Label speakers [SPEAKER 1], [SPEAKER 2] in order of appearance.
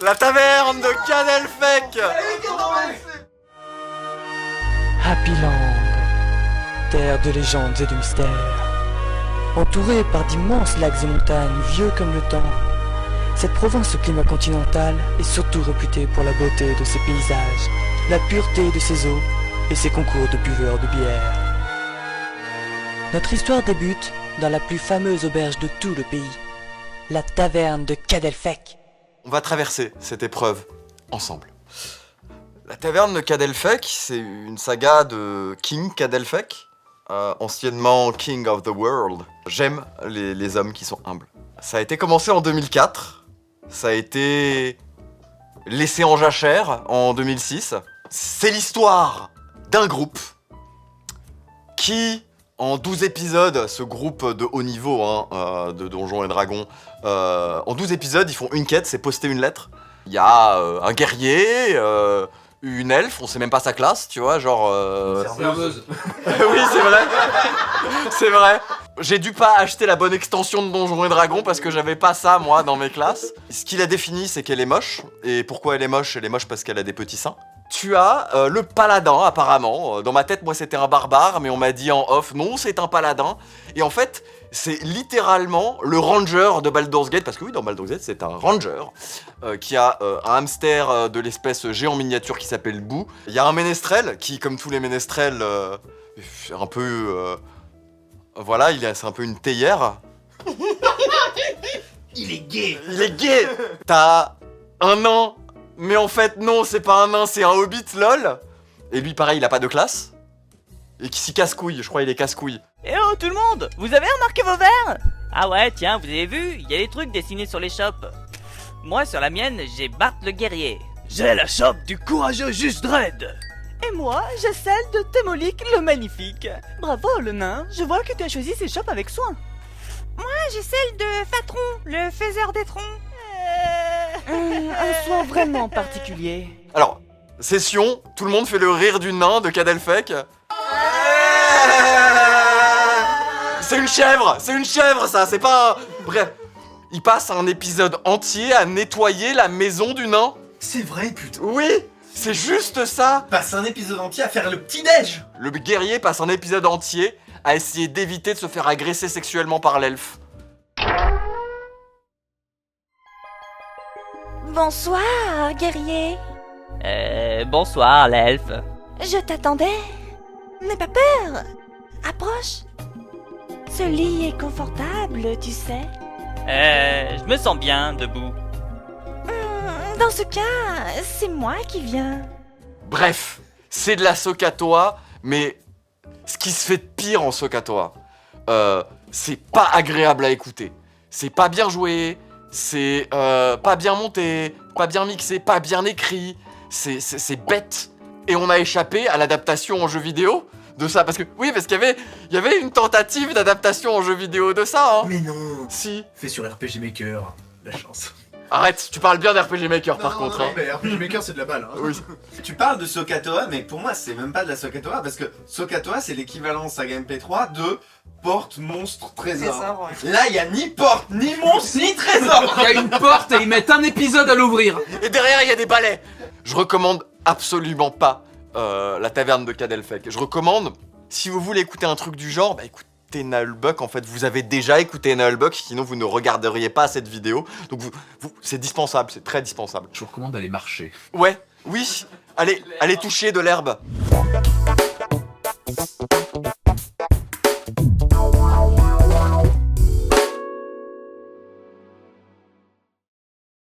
[SPEAKER 1] La taverne de Cadelfec.
[SPEAKER 2] Happy Land, terre de légendes et de mystères. Entourée par d'immenses lacs et montagnes vieux comme le temps, cette province au climat continental est surtout réputée pour la beauté de ses paysages, la pureté de ses eaux et ses concours de buveurs de bière. Notre histoire débute dans la plus fameuse auberge de tout le pays, la taverne de Cadelfec.
[SPEAKER 1] On va traverser cette épreuve ensemble. La taverne de Cadelfec, c'est une saga de King Cadelfec, anciennement King of the World. J'aime les hommes qui sont humbles. Ça a été commencé en 2004, ça a été laissé en jachère en 2006. C'est l'histoire d'un groupe qui, en 12 épisodes, ce groupe de haut niveau de Donjons et Dragons, en 12 épisodes, ils font une quête, c'est poster une lettre. Il y a un guerrier, une elfe, on sait même pas sa classe, tu vois, genre...
[SPEAKER 3] Serveuse.
[SPEAKER 1] Oui, c'est vrai. C'est vrai. J'ai dû pas acheter la bonne extension de Donjons et Dragons parce que j'avais pas ça, moi, dans mes classes. Ce qui la définit, c'est qu'elle est moche. Et pourquoi elle est moche? Elle est moche parce qu'elle a des petits seins. Tu as le paladin, apparemment. Dans ma tête, moi, c'était un barbare, mais on m'a dit en off, non, c'est un paladin. Et en fait, c'est littéralement le ranger de Baldur's Gate, parce que oui, dans Baldur's Gate, c'est un ranger qui a un hamster de l'espèce géant miniature qui s'appelle Boo. Il y a un ménestrel qui, comme tous les ménestrels, un peu... voilà, c'est un peu une théière.
[SPEAKER 3] Il est gay.
[SPEAKER 1] Il est gay. T'as un nain, mais en fait, non, c'est pas un nain, c'est un hobbit, lol. Et lui, pareil, il a pas de classe. Et qui s'y casse-couille, je crois il est casse-couille.
[SPEAKER 4] Eh oh tout le monde, vous avez remarqué vos verres? Ah ouais, tiens, vous avez vu, il y a des trucs dessinés sur les shops. Moi, sur la mienne, j'ai Bart le guerrier.
[SPEAKER 5] J'ai la chope du courageux Juste Dread.
[SPEAKER 4] Et moi, j'ai celle de Témolik le magnifique. Bravo le nain, je vois que tu as choisi ces shops avec soin.
[SPEAKER 6] Moi, j'ai celle de Fatron, le faiseur des troncs.
[SPEAKER 4] Un soin vraiment particulier.
[SPEAKER 1] Alors, session, tout le monde fait le rire du nain de Cadelfec. C'est une chèvre ça, c'est pas un... Bref, il passe un épisode entier à nettoyer la maison du nain.
[SPEAKER 3] C'est vrai, putain.
[SPEAKER 1] Oui, c'est juste ça.
[SPEAKER 3] Passe un épisode entier à faire le petit-déj.
[SPEAKER 1] Le guerrier passe un épisode entier à essayer d'éviter de se faire agresser sexuellement par l'elfe.
[SPEAKER 6] Bonsoir, guerrier.
[SPEAKER 4] Bonsoir l'elfe.
[SPEAKER 6] Je t'attendais. N'aie pas peur. Approche. Ce lit est confortable, tu sais.
[SPEAKER 4] Je me sens bien debout.
[SPEAKER 6] Dans ce cas, c'est moi qui viens.
[SPEAKER 1] Bref, c'est de la Sokatoa, mais ce qui se fait de pire en Sokatoa, c'est pas agréable à écouter. C'est pas bien joué, c'est pas bien monté, pas bien mixé, pas bien écrit, c'est bête. Et on a échappé à l'adaptation en jeu vidéo de ça, parce qu'il y avait une tentative d'adaptation en jeu vidéo de ça, hein.
[SPEAKER 3] Mais non.
[SPEAKER 1] Si.
[SPEAKER 3] Fait sur RPG Maker. La chance.
[SPEAKER 1] Arrête, tu parles bien d'RPG Maker par contre.
[SPEAKER 3] Non,
[SPEAKER 1] Hein.
[SPEAKER 3] mais RPG Maker c'est de la balle. Hein.
[SPEAKER 1] Oui.
[SPEAKER 7] Tu parles de Sokatoa, mais pour moi c'est même pas de la Sokatoa parce que Sokatoa c'est l'équivalent Saga MP3 de porte, monstre, trésor. Là il y a ni porte, ni monstre, ni trésor.
[SPEAKER 5] Il y a une porte et ils mettent un épisode à l'ouvrir.
[SPEAKER 1] Et derrière il y a des balais. Je recommande absolument pas la taverne de Cadelfec. Je recommande, si vous voulez écouter un truc du genre, bah écoutez Nullbuck. En fait, vous avez déjà écouté Nullbuck, sinon vous ne regarderiez pas cette vidéo. Donc c'est dispensable, c'est très dispensable.
[SPEAKER 5] Je vous recommande d'aller marcher.
[SPEAKER 1] Ouais, oui, allez toucher de l'herbe.